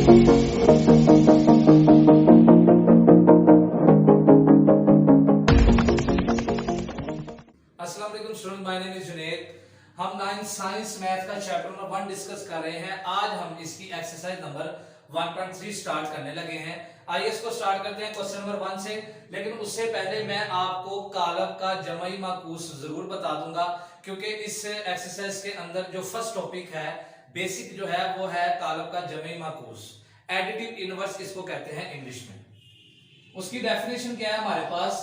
अस्सलाम वालेकुम student, my name is Junaid. हम 9 साइंस मैथ का चैप्टर नंबर 1 डिस्कस कर रहे हैं। आज हम इसकी एक्सरसाइज नंबर 1.3 स्टार्ट करने लगे हैं। आइए इसको स्टार्ट करते हैं क्वेश्चन नंबर 1 से। लेकिन उससे पहले मैं आपको कालब का जमई माकूस जरूर बता दूंगा, क्योंकि इस एक्सरसाइज के अंदर जो फर्स्ट टॉपिक है, बेसिक जो है, वो है कालब का जमई माकूस। एडिटिव इनवर्स इसको कहते हैं इंग्लिश में। उसकी डेफिनेशन क्या है हमारे पास?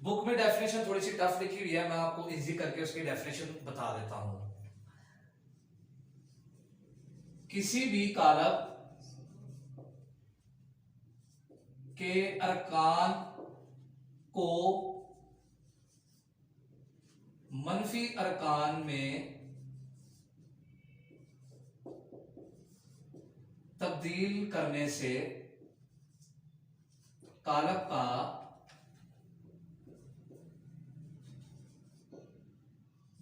बुक में डेफिनेशन थोड़ी सी टफ लिखी हुई है, मैं आपको इजी करके उसकी डेफिनेशन बता देता हूं। किसी भी कालब के अरकान को मनफी अरकान में तब्दील करने से कालब का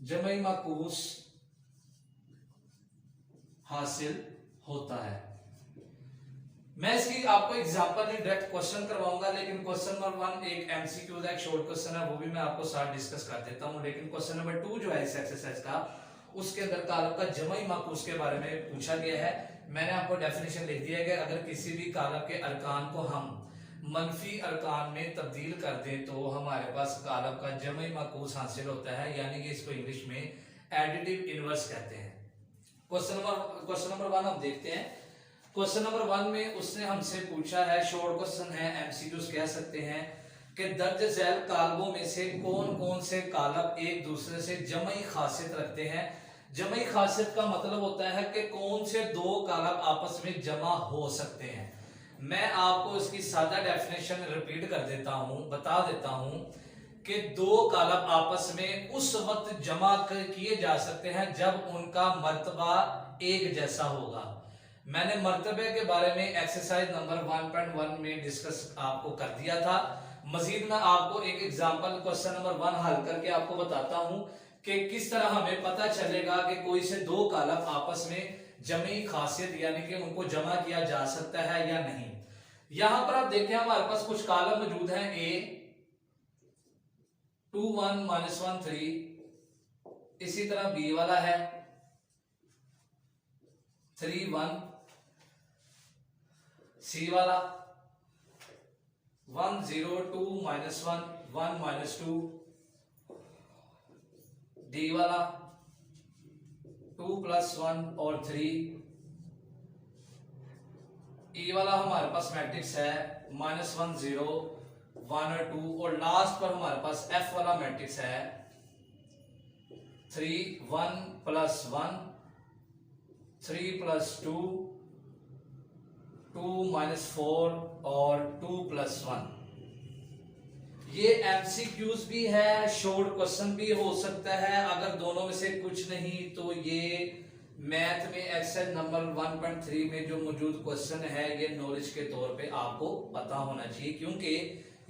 जमई माकूस हासिल होता है। मैं इसकी आपको एग्जांपल नहीं, डायरेक्ट क्वेश्चन करवाऊंगा, लेकिन क्वेश्चन नंबर 1 एक एमसीक्यू का एक शॉर्ट क्वेश्चन है, वो भी मैं आपको साथ डिस्कस कर देता हूं। लेकिन क्वेश्चन नंबर 2 जो है इस एक्सरसाइज का, उसके अंदर कालब का जमई माकूस के बारे में पूछा गया है। मैंने आपको डेफिनेशन लिख दिया है कि अगर किसी भी कालब के अरकान को हम मनफी अरकान में तब्दील कर दें तो हमारे पास कालब का जमई माकूस हासिल होता है, यानी कि इसको इंग्लिश में एडिटिव इनवर्स कहते हैं। क्वेश्चन नंबर 1 हम देखते हैं। क्वेश्चन नंबर 1 में उसने हमसे पूछा है, शॉर्ट क्वेश्चन है, एमसीक्यूज कह सकते हैं, कि दर्ज झैल कालबों में से कौन कौन से कालब एक दूसरे से जमई खासियत रखते हैं। जमई खासियत का मतलब होता है कि कौन से दो कालब आपस में जमा हो सकते हैं। मैं आपको इसकी सादा डेफिनेशन रिपीट कर देता हूं, बता देता हूं कि दो कालब आपस में उस वक्त जमा किए जा सकते हैं जब उनका मर्तबा एक जैसा होगा। मैंने मर्तबे के बारे में एक्सरसाइज नंबर 1.1 में डिस्कस आपको कर दिया था। मजीद मैं आपको एक एग्जांपल क्वेश्चन नंबर 1 हल करके आपको बताता हूं कि किस तरह हमें पता चलेगा कि कोई से दो कालब आपस में जमी खासियत यानी कि उनको जमा किया जा सकता है या नहीं। यहां पर आप देखें, हमारे पास कुछ कालब मौजूद हैं, A 2 1 -1 3, इसी तरह B वाला है 3 1, C वाला 1 0 2 -1 1 -2, D वाला 2 +1 और 3, E वाला हमारे पास मैट्रिक्स है -1 0 1 और 2, और लास्ट पर हमारे पास F वाला मैट्रिक्स है 3 1 +1 3 +2 2 -4 और 2 +1। ये एमसीक्यूज भी है, शॉर्ट क्वेश्चन भी हो सकता है। अगर दोनों में से कुछ नहीं तो ये मैथ में एक्सरसाइज नंबर 1.3 में जो मौजूद क्वेश्चन है, ये नॉलेज के तौर पे आपको पता होना चाहिए, क्योंकि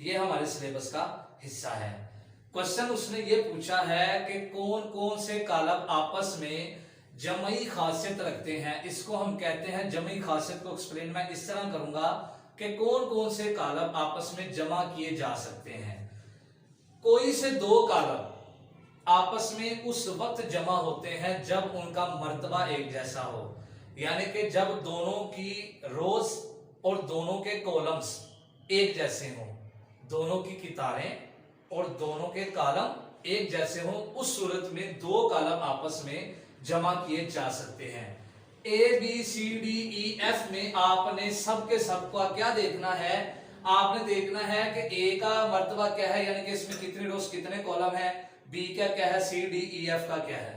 ये हमारे सिलेबस का हिस्सा है। क्वेश्चन उसने ये पूछा है कि कौन कौन से कालब आपस में जमई खासियत रखते हैं। इसको हम कहते हैं जमई खासियत को एक्सप्लेन मैं इस तरह करूंगा कि कौन कौन से कालब आपस में जमा किए जा सकते हैं। कोई से दो कालब आपस में उस वक्त जमा होते हैं जब उनका मर्तबा एक जैसा हो, यानी कि जब दोनों की रोज और दोनों के कॉलम्स एक जैसे हों, दोनों की कितारें और दोनों के कॉलम एक जैसे हों, उस सूरत में दो कॉलम आपस में जमा किए जा सकते हैं। A B C D E F में आपने सबके सबका क्या देखना है? आपने देखना है कि A का मर्तबा क्या है, यानी कि इसमें कितनी रोज कितने कॉलम है, B का क्या है, C D E F का क्या है।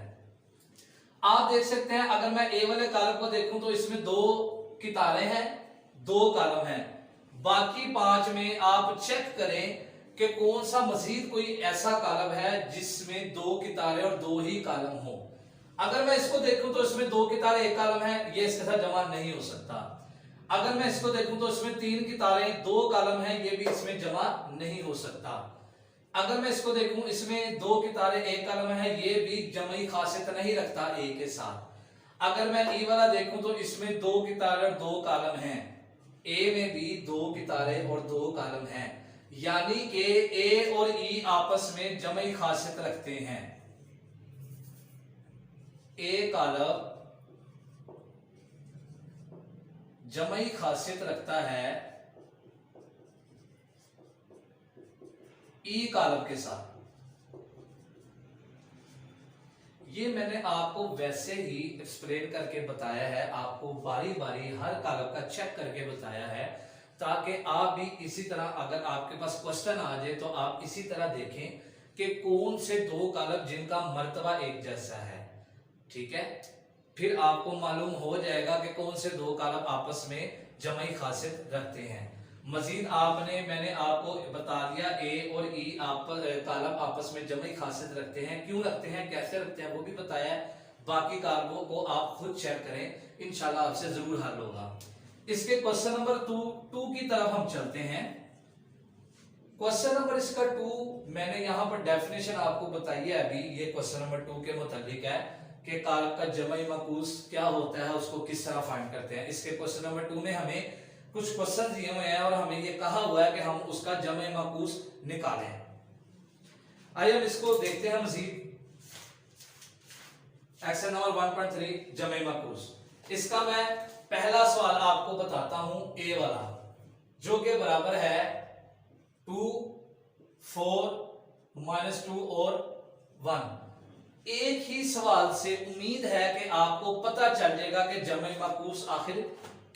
आप देख सकते हैं, अगर मैं A वाले कॉलम को देखूं तो इसमें दो कितारें हैं, दो कॉलम हैं। बाकी 5 में आप चेक करें कि कौन सा मजीद कोई ऐसा कॉलम है जिसमें दो कितारें और दो ही कॉलम हो। अगर मैं इसको देखूं तो इसमें दो कितारें एक कॉलम है, ये इसके साथ जमा नहीं हो सकता। अगर मैं इसको देखूं तो इसमें 3 कितारें 2 कॉलम है, ये भी इसमें जमा नहीं हो सकता। अगर मैं इसको देखूं, इसमें दो कितारे एक कॉलम है, ये भी जमई खासियत नहीं रखता ए के साथ। अगर मैं ई वाला देखूं तो इसमें दो कितारे और दो कॉलम हैं, ए में भी दो कितारे और दो कॉलम हैं, यानी कि ए और ई आपस में जमई खासियत रखते हैं। ए कॉलम जमई खासियत रखता है ई कॉलम के साथ। ये मैंने आपको वैसे ही एक्सप्लेन करके बताया है, आपको बारी बारी हर कॉलम का चेक करके बताया है, ताकि आप भी इसी तरह अगर आपके पास क्वेश्चन आ जाए तो आप इसी तरह देखें कि कौन से दो कॉलम जिनका मर्तबा एक जैसा है। ठीक है, फिर आपको मालूम हो जाएगा कि कौन से दो कॉलम आपस में जमई खासियत रखते हैं। मजीद मैंने आपको बता दिया ए और ई कॉलम आपस में जमई खासियत रखते हैं, क्यों रखते हैं, कैसे रखते हैं वो भी बताया है। बाकी कॉलमों को आप खुद चेक करें, इंशाल्लाह आपसे जरूर हल होगा। इसके क्वेश्चन नंबर टू की तरफ हम चलते हैं। क्वेश्चन नंबर इसका 2 मैंने यहां पर डेफिनेशन आपको बताई है अभी, ये क्वेश्चन नंबर 2 के मुताबिक है कि कॉलम का जमई मकूस क्या होता है, उसको किस तरह फाइंड करते हैं। इसके क्वेश्चन नंबर 2 में हमें कुछ क्वेश्चन दिए हुए हैं और हमें ये कहा हुआ है कि हम उसका जमई मकूस निकालें। आइए हम इसको देखते हैं मजीद। Action number 1.3 जमई मकूस। इसका मैं पहला सवाल आपको बताता हूं, ए वाला, जो के बराबर है 2, 4, -2 और 1। एक ही सवाल से उम्मीद है कि आपको पता चल जाएगा कि जमई मकूस आखिर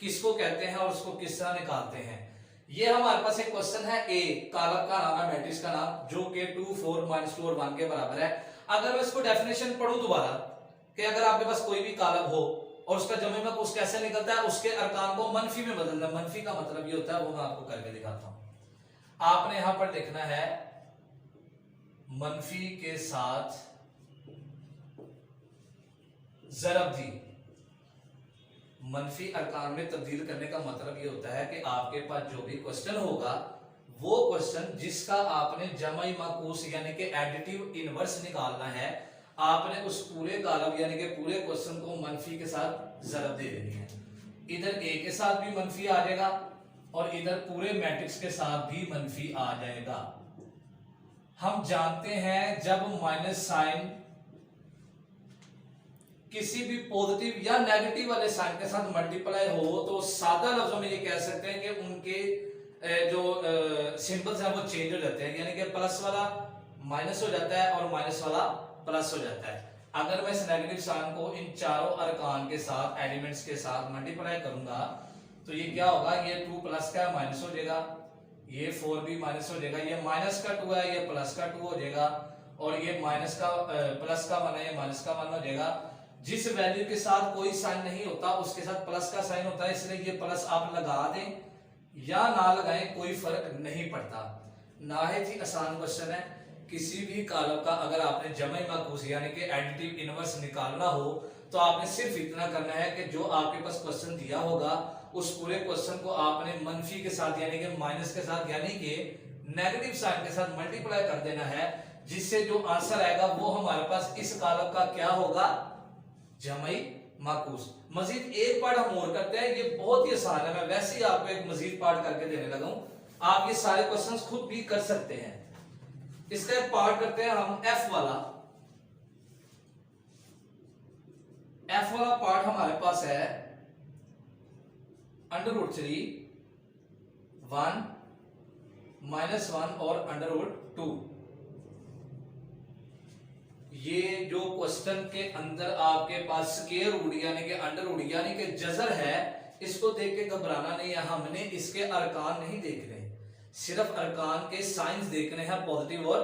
किसको कहते हैं और उसको किस तरह निकालते हैं। ये हमारे पास एक क्वेश्चन है, ए कॉलम का नाम है, मैट्रिक्स का नाम, जो कि 2, 4, -2 और 1 के बराबर है। अगर मैं इसको डेफिनेशन पढ़ूं दोबारा कि अगर आपके पास कोई भी कॉलम हो और उसका जमई मकूस कैसे निकलता है, उसके अरकान को मनफी में बदलना। मनफी का मतलब ये होता है, वो मैं आपको करके दिखाता हूं। आपने यहां पर देखना है मनफी के साथ ज़रब दी। मनफी अरकान में तब्दील करने का मतलब ये होता है कि आपके पास जो भी क्वेश्चन होगा, वो क्वेश्चन जिसका आपने जमई मकूस यानी कि एडिटिव इनवर्स निकालना है, आपने उस पूरे कॉलम यानी कि पूरे क्वेश्चन को मनफी के साथ ज़रब दे देनी है। इधर ए के साथ भी मनफी आ जाएगा और इधर पूरे मैट्रिक्स के साथ भी मनफी आ जाएगा। हम जानते हैं जब माइनस साइन किसी भी पॉजिटिव या नेगेटिव वाले साइन के साथ मल्टीप्लाई हो, तो सादा लफ्जों में ये कह सकते हैं कि उनके जो सिंबल्स हैं वो चेंज हो जाते हैं, यानी कि प्लस वाला माइनस हो जाता है और माइनस वाला प्लस हो जाता है। अगर मैं इस नेगेटिव साइन को इन चारों अरकान के साथ, एलिमेंट्स के साथ मल्टीप्लाई करूंगा तो ये क्या होगा, ये 2 प्लस का माइनस हो जाएगा, ये 4 भी माइनस हो जाएगा, ये माइनस का 2 है, ये प्लस का 2 हो जाएगा, और ये माइनस का प्लस का 1 है, ये माइनस का 1 हो जाएगा। जिस वैल्यू के साथ कोई साइन नहीं होता उसके साथ प्लस का साइन होता है, इसलिए ये प्लस आप लगा दें या ना लगाएं कोई फर्क नहीं पड़ता। नाहित ही आसान क्वेश्चन है। किसी भी कॉलम का अगर आपने जमई मकूस यानी कि एडिटिव इनवर्स निकालना हो तो आपने सिर्फ इतना करना है कि जो आपके पास क्वेश्चन दिया होगा उस पूरे क्वेश्चन को आपने मनफी के साथ यानी कि माइनस के साथ यानी कि नेगेटिव साइन के साथ मल्टीप्लाई कर देना है, जिससे जो आंसर आएगा वो हमारे पास इस कॉलम का क्या होगा, जमई मकूस। मजीद एक पार्ट हम और करते हैं, ये बहुत ही आसान है, मैं वैसे ही आपको एक मजीद पार्ट करके देने लगा हूं, आप ये सारे क्वेश्चंस खुद भी कर सकते हैं। इसका एक पार्ट करते हैं हम एफ वाला। एफ वाला पार्ट हमारे पास है √3, 1, -1 और √2। ये जो क्वेश्चन के अंदर आपके पास स्क्वायर रूट यानी कि अंडर रूट यानी कि जजर है, इसको देख के घबराना नहीं है। हमने इसके अरकान नहीं देखने, सिर्फ अरकान के साइंस देखने हैं, पॉजिटिव और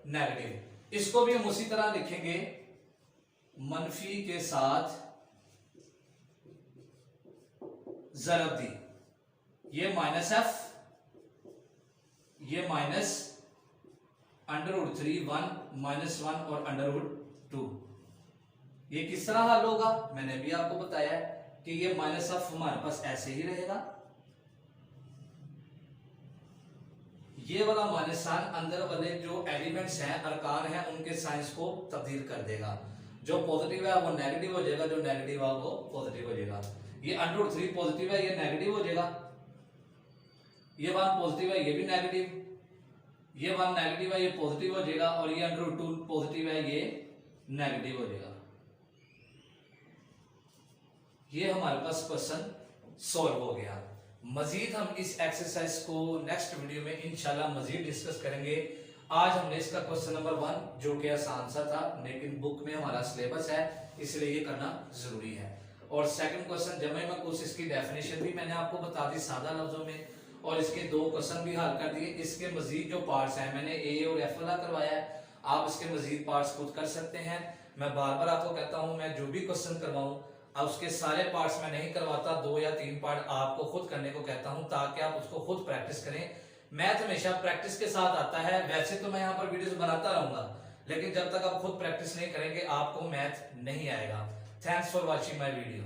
नेगेटिव। इसको भी हम उसी तरह लिखेंगे, मनफी के साथ ज़रब दी। ये -f, ये -√3, 1, -1 और √2। ये किस तरह हल होगा, मैंने भी आपको बताया है कि ये -f हमारे पास ऐसे ही रहेगा, ये वाला माइनस साइन अंदर वाले जो एलिमेंट्स हैं, अरकान हैं, उनके साइंस को तब्दील कर देगा। जो पॉजिटिव है वो नेगेटिव हो जाएगा, जो नेगेटिव है वो पॉजिटिव हो जाएगा। ये √3 पॉजिटिव है, ये नेगेटिव हो जाएगा। ये 1 पॉजिटिव है, ये भी नेगेटिव। ये 1 नेगेटिव है, ये पॉजिटिव हो जाएगा। और ये √2 पॉजिटिव है, ये नेगेटिव हो जाएगा। ये हमारे पास क्वेश्चन सॉल्व हो गया। मजीद हम इस एक्सरसाइज को नेक्स्ट वीडियो में इंशाल्लाह मजीद डिस्कस करेंगे। आज हमने इसका क्वेश्चन नंबर 1 जो कि आसान सा था, लेकिन बुक में हमारा सिलेबस है इसलिए ये करना जरूरी है। और सेकंड क्वेश्चन जमे मकुस, इसकी डेफिनेशन भी मैंने आपको बता दी सादा लफ्जों में, और इसके 2 क्वेश्चन भी हल कर दिए। इसके मजीद जो पार्ट्स हैं मैंने ए और एफ वाला करवाया है, आप इसके मजीद पार्ट्स खुद कर सकते हैं। मैं बार बार आपको कहता हूं, मैं जो भी क्वेश्चन करवाऊं अब उसके सारे पार्ट्स मैं नहीं करवाता, 2 या 3 पार्ट आपको खुद करने को कहता हूं ताकि आप उसको खुद प्रैक्टिस करें। मैथ हमेशा प्रैक्टिस के साथ आता है। वैसे तो मैं यहाँ पर वीडियोस बनाता रहूंगा, लेकिन जब तक आप खुद प्रैक्टिस नहीं करेंगे आपको मैथ नहीं आएगा। Thanks for watching my video.